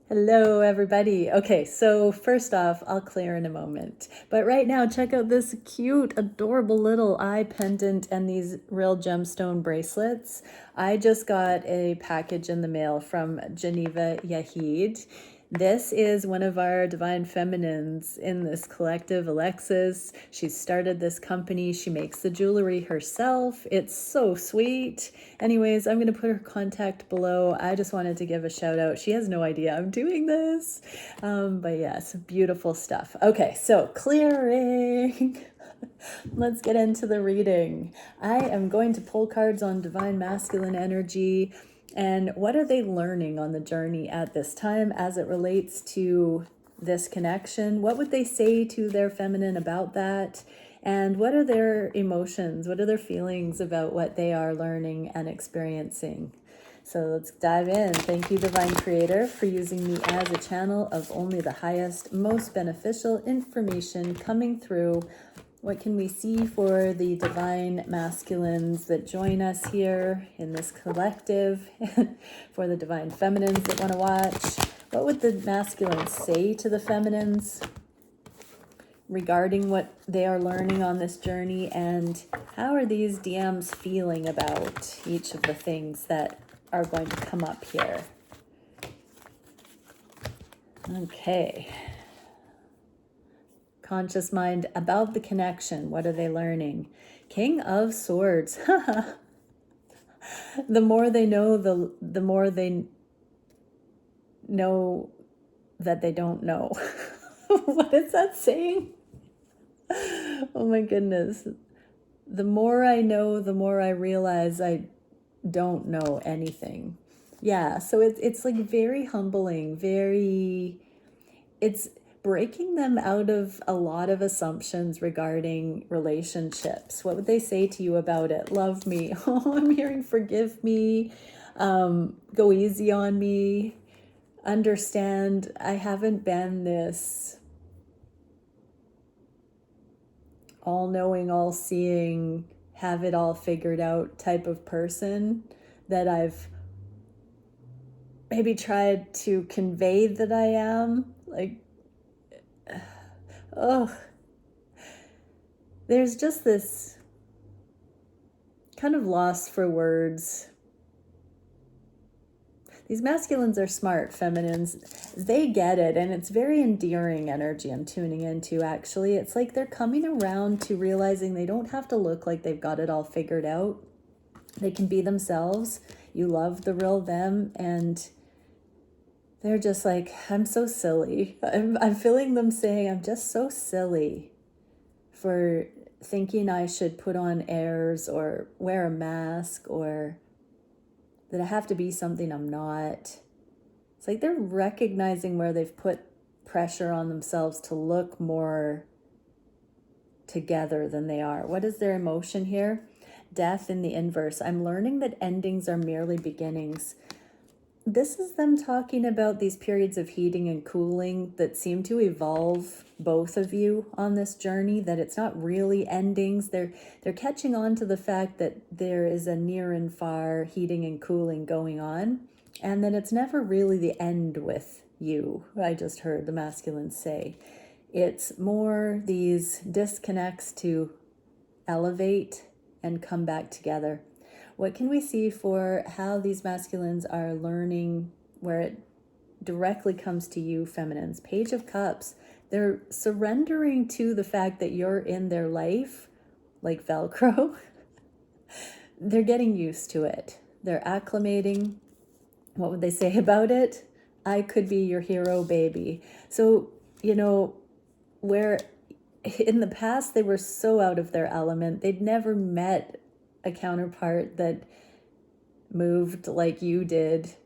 Hello, everybody. Okay, so first off, I'll clear in a moment. But right now, check out this cute, adorable little eye pendant and these real gemstone bracelets. I just got a package in the mail from Geneva Yahid. This is one of our divine feminines in this collective, Alexis. She started this company. She makes the jewelry herself. It's so sweet. Anyways, I'm going to put her contact below. I just wanted to give a shout out. She has no idea I'm doing this. But yes, beautiful stuff. Okay, so clearing. Let's get into the reading. I am going to pull cards on divine masculine energy. And what are they learning on the journey at this time as it relates to this connection? What would they say to their feminine about that? And what are their emotions? What are their feelings about what they are learning and experiencing? So let's dive in. Thank you, Divine Creator, for using me as a channel of only the highest, most beneficial information coming through. What can we see for the divine masculines that join us here in this collective? For the divine feminines that want to watch? What would the masculines say to the feminines regarding what they are learning on this journey? And how are these DMs feeling about each of the things that are going to come up here? Okay. Conscious mind about the connection. What are they learning? King of Swords. The more they know, the more they know that they don't know. What is that saying? Oh my goodness. The more I know, the more I realize I don't know anything. Yeah, so it's like very humbling, it's breaking them out of a lot of assumptions regarding relationships. What would they say to you about it? Love me. Oh, I'm hearing forgive me. Go easy on me. Understand I haven't been this all-knowing, all-seeing, have it all figured out type of person that I've maybe tried to convey that I am. Like, oh, there's just this kind of loss for words. These masculines are smart, feminines. They get it, and it's very endearing energy I'm tuning into, actually. It's like they're coming around to realizing they don't have to look like they've got it all figured out. They can be themselves. You love the real them, and they're just like, I'm so silly. I'm feeling them saying, I'm just so silly for thinking I should put on airs or wear a mask or that I have to be something I'm not. It's like they're recognizing where they've put pressure on themselves to look more together than they are. What is their emotion here? Death in the inverse. I'm learning that endings are merely beginnings. This is them talking about these periods of heating and cooling that seem to evolve both of you on this journey, that it's not really endings. They're catching on to the fact that there is a near and far heating and cooling going on, and that it's never really the end with you. I just heard the masculine say. It's more these disconnects to elevate and come back together. What can we see for how these masculines are learning where it directly comes to you, feminines? Page of Cups. They're surrendering to the fact that you're in their life like Velcro. They're getting used to it. They're acclimating. What would they say about it? I could be your hero, baby. So, where in the past they were so out of their element, they'd never met a counterpart that moved like you did,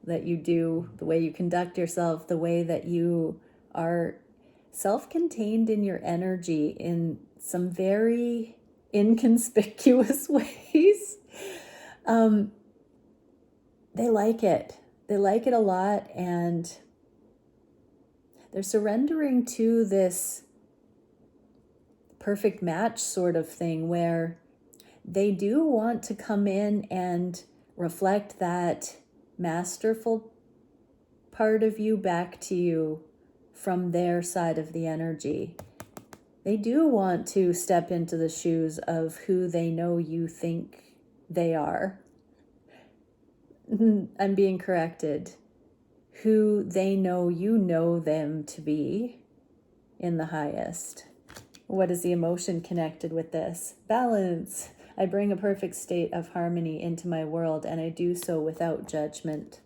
that you do, the way you conduct yourself, the way that you are self-contained in your energy in some very inconspicuous ways. They like it. They like it a lot, and they're surrendering to this perfect match sort of thing where they do want to come in and reflect that masterful part of you back to you from their side of the energy. They do want to step into the shoes of who they know you think they are. I'm being corrected. Who they know you know them to be in the highest. What is the emotion connected with this? Balance. I bring a perfect state of harmony into my world, and I do so without judgment.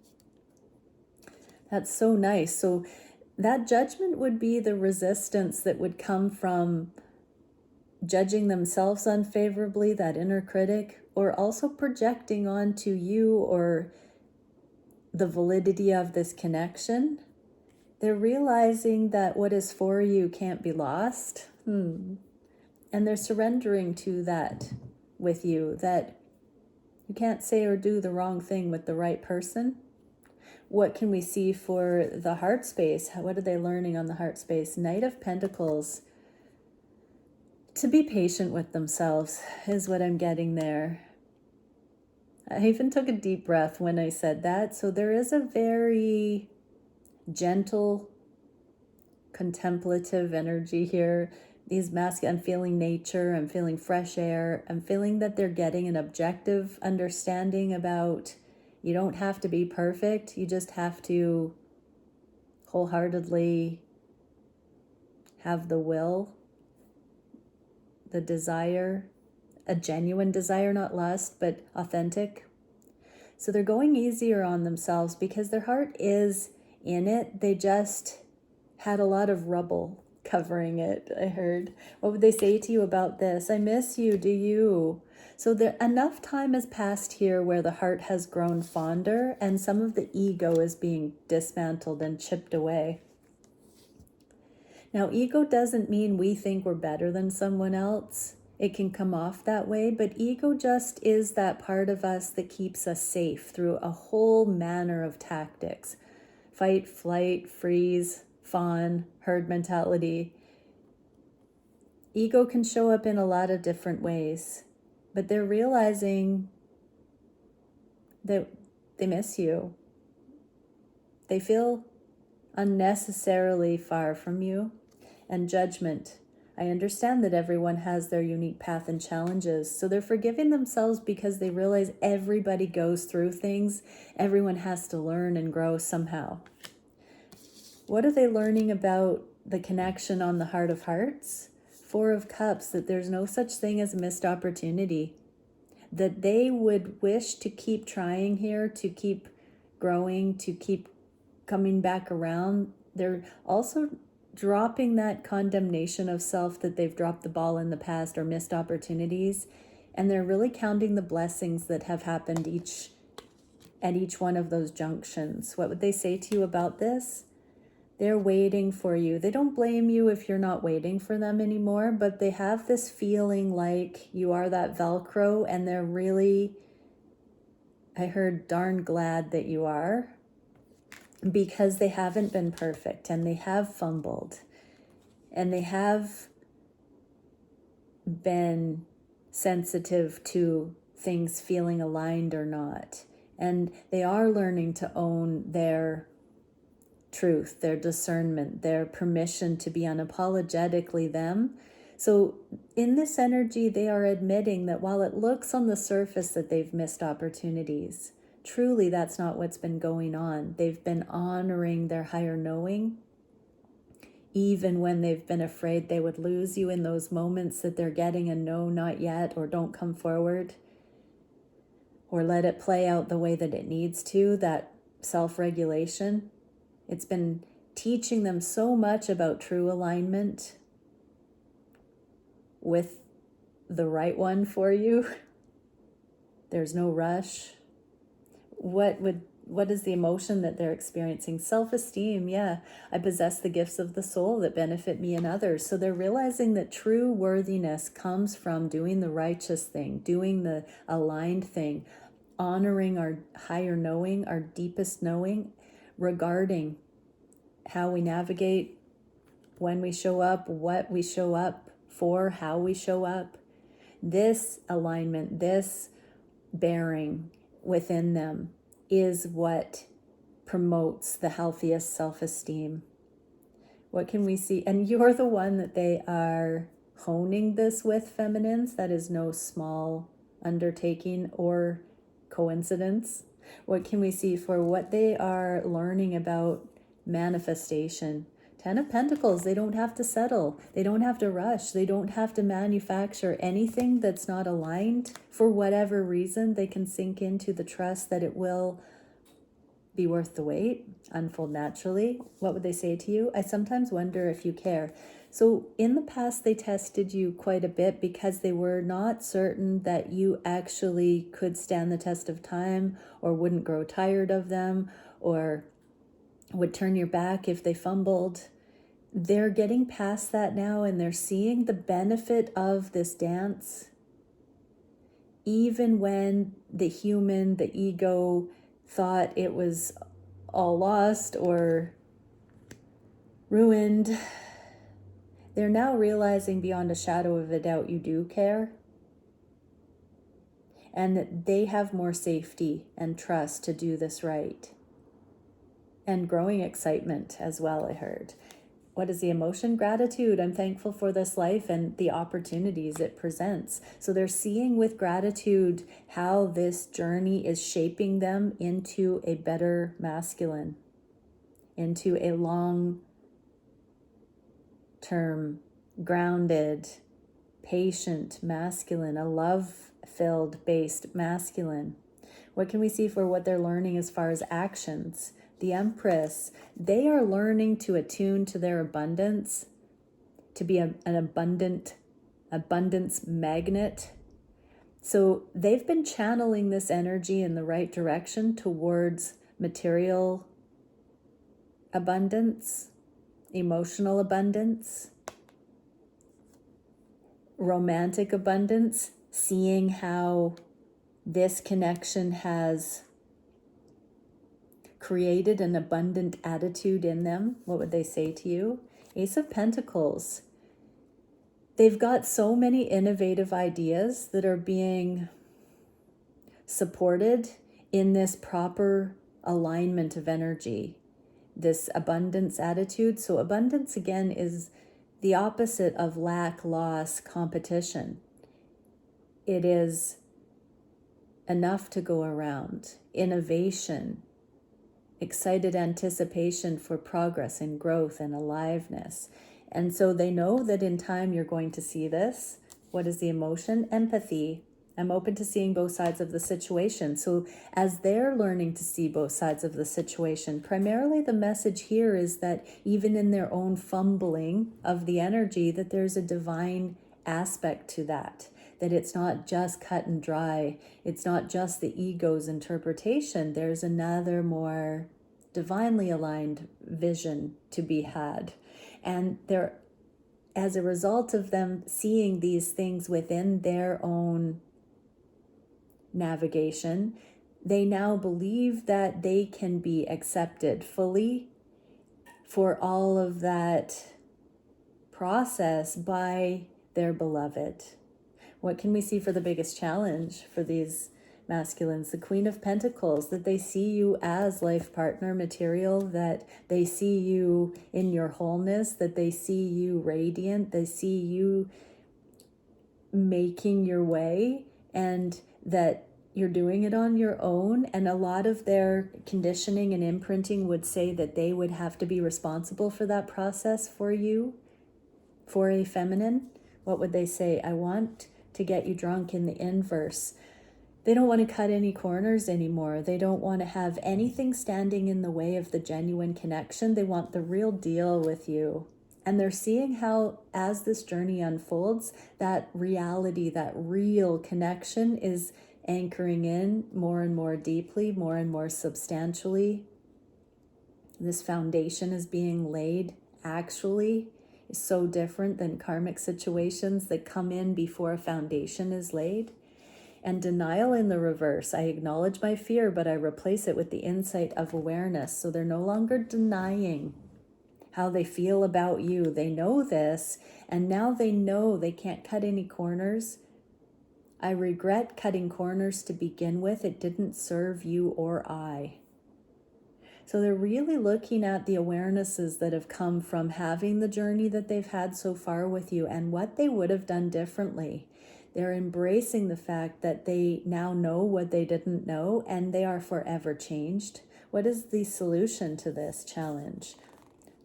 That's so nice. So that judgment would be the resistance that would come from judging themselves unfavorably, that inner critic, or also projecting onto you or the validity of this connection. They're realizing that what is for you can't be lost. And they're surrendering to that with you, that you can't say or do the wrong thing with the right person. What can we see for the heart space? What are they learning on the heart space? Knight of Pentacles. To be patient with themselves is what I'm getting there. I even took a deep breath when I said that. So there is a very gentle, contemplative energy here. These masculine, I'm feeling nature, I'm feeling fresh air, I'm feeling that they're getting an objective understanding about you don't have to be perfect, you just have to wholeheartedly have the will, the desire, a genuine desire, not lust, but authentic. So they're going easier on themselves because their heart is in it. They just had a lot of rubble covering it, I heard. What would they say to you about this? I miss you, do you? So there enough time has passed here where the heart has grown fonder and some of the ego is being dismantled and chipped away. Now, ego doesn't mean we think we're better than someone else. It can come off that way, but ego just is that part of us that keeps us safe through a whole manner of tactics. Fight, flight, freeze, fawn, herd mentality. Ego can show up in a lot of different ways, but they're realizing that they miss you. They feel unnecessarily far from you. And judgment. I understand that everyone has their unique path and challenges, so they're forgiving themselves because they realize everybody goes through things. Everyone has to learn and grow somehow. What are they learning about the connection on the heart of hearts? Four of Cups, that there's no such thing as a missed opportunity. That they would wish to keep trying here, to keep growing, to keep coming back around. They're also dropping that condemnation of self that they've dropped the ball in the past or missed opportunities. And they're really counting the blessings that have happened at each one of those junctions. What would they say to you about this? They're waiting for you. They don't blame you if you're not waiting for them anymore, but they have this feeling like you are that Velcro, and they're really, I heard, darn glad that you are, because they haven't been perfect and they have fumbled and they have been sensitive to things feeling aligned or not. And they are learning to own their truth, their discernment, their permission to be unapologetically them. So in this energy, they are admitting that while it looks on the surface that they've missed opportunities, truly that's not what's been going on. They've been honoring their higher knowing, even when they've been afraid they would lose you in those moments that they're getting a no, not yet, or don't come forward, or let it play out the way that it needs to, that self-regulation. It's been teaching them so much about true alignment with the right one for you. There's no rush. What is the emotion that they're experiencing? Self-esteem, yeah. I possess the gifts of the soul that benefit me and others. So they're realizing that true worthiness comes from doing the righteous thing, doing the aligned thing, honoring our higher knowing, our deepest knowing, regarding how we navigate, when we show up, what we show up for, how we show up. This alignment, this bearing within them is what promotes the healthiest self-esteem. What can we see? And you're the one that they are honing this with, feminines. That is no small undertaking or coincidence. What can we see for what they are learning about manifestation? 10 of Pentacles, they don't have to settle. They don't have to rush. They don't have to manufacture anything that's not aligned. For whatever reason, they can sink into the trust that it will be worth the wait, unfold naturally. What would they say to you? I sometimes wonder if you care. So in the past, they tested you quite a bit because they were not certain that you actually could stand the test of time or wouldn't grow tired of them or would turn your back if they fumbled. They're getting past that now, and they're seeing the benefit of this dance. Even when the human, the ego, thought it was all lost or ruined, they're now realizing beyond a shadow of a doubt you do care, and that they have more safety and trust to do this right. And growing excitement as well, I heard. What is the emotion? Gratitude. I'm thankful for this life and the opportunities it presents. So they're seeing with gratitude how this journey is shaping them into a better masculine, into a long-term, grounded, patient masculine, a love-filled based masculine. What can we see for what they're learning as far as actions? The Empress, they are learning to attune to their abundance, to be an abundance magnet. So they've been channeling this energy in the right direction towards material abundance, emotional abundance, romantic abundance, seeing how this connection has created an abundant attitude in them. What would they say to you? Ace of Pentacles. They've got so many innovative ideas that are being supported in this proper alignment of energy, this abundance attitude. So abundance, again, is the opposite of lack, loss, competition. It is enough to go around, innovation, excited anticipation for progress and growth and aliveness. And so they know that in time you're going to see this. What is the emotion? Empathy. I'm open to seeing both sides of the situation. So as they're learning to see both sides of the situation, primarily the message here is that even in their own fumbling of the energy, that there's a divine aspect to that. That it's not just cut and dry. It's not just the ego's interpretation. There's another more divinely aligned vision to be had. And they're, as a result of them seeing these things within their own navigation, they now believe that they can be accepted fully for all of that process by their beloved. What can we see for the biggest challenge for these masculines? The Queen of Pentacles, that they see you as life partner material, that they see you in your wholeness, that they see you radiant, they see you making your way, and that you're doing it on your own. And a lot of their conditioning and imprinting would say that they would have to be responsible for that process for you, for a feminine. What would they say? I want to get you drunk in the inverse. They don't want to cut any corners anymore. They don't want to have anything standing in the way of the genuine connection. They want the real deal with you. And they're seeing how, as this journey unfolds, that reality, that real connection is anchoring in more and more deeply, more and more substantially. This foundation is being laid actually. Is so different than karmic situations that come in before a foundation is laid. And denial in the reverse. I acknowledge my fear, but I replace it with the insight of awareness. So they're no longer denying how they feel about you. They know this, and now they know they can't cut any corners. I regret cutting corners to begin with. It didn't serve you or I. So they're really looking at the awarenesses that have come from having the journey that they've had so far with you and what they would have done differently. They're embracing the fact that they now know what they didn't know and they are forever changed. What is the solution to this challenge?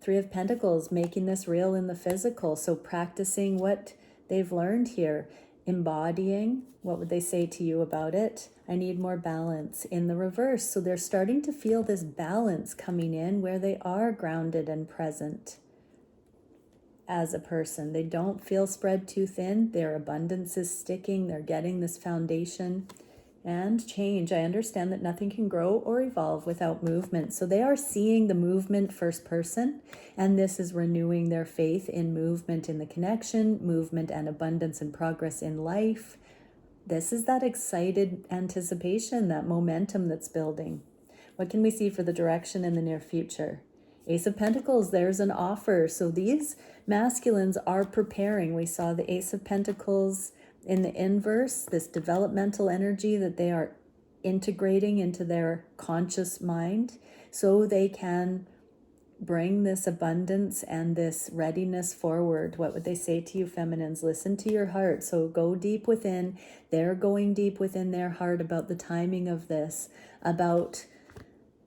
Three of Pentacles, making this real in the physical. So practicing what they've learned here, embodying, what would they say to you about it? I need more balance in the reverse. So they're starting to feel this balance coming in where they are grounded and present as a person. They don't feel spread too thin. Their abundance is sticking. They're getting this foundation. And change. I understand that nothing can grow or evolve without movement. So they are seeing the movement first person, and this is renewing their faith in movement in the connection, movement and abundance and progress in life. This is that excited anticipation, that momentum that's building. What can we see for the direction in the near future? Ace of Pentacles, there's an offer. So these masculines are preparing. We saw the Ace of Pentacles in the inverse, this developmental energy that they are integrating into their conscious mind so they can bring this abundance and this readiness forward. What would they say to you, feminines? Listen to your heart. So go deep within. They're going deep within their heart about the timing of this, about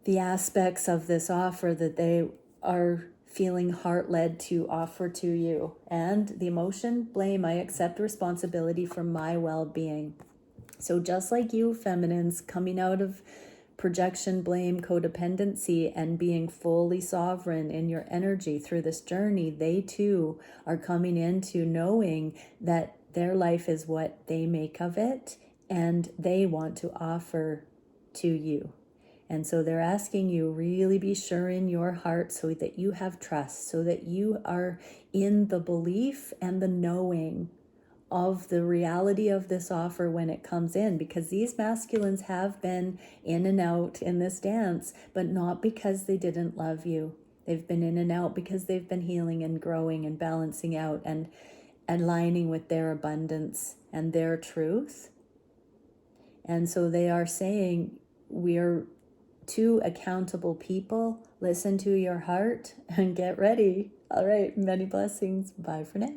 the aspects of this offer that they are feeling heart-led to offer to you. And the emotion, blame, I accept responsibility for my well-being. So just like you, feminines, coming out of projection, blame, codependency, and being fully sovereign in your energy through this journey, they too are coming into knowing that their life is what they make of it, and they want to offer to you. And so they're asking you, really be sure in your heart so that you have trust, so that you are in the belief and the knowing of the reality of this offer when it comes in, because these masculines have been in and out in this dance, but not because they didn't love you. They've been in and out because they've been healing and growing and balancing out and aligning with their abundance and their truth. And so they are saying, we are two accountable people. Listen to your heart and get ready. All right, many blessings. Bye for now.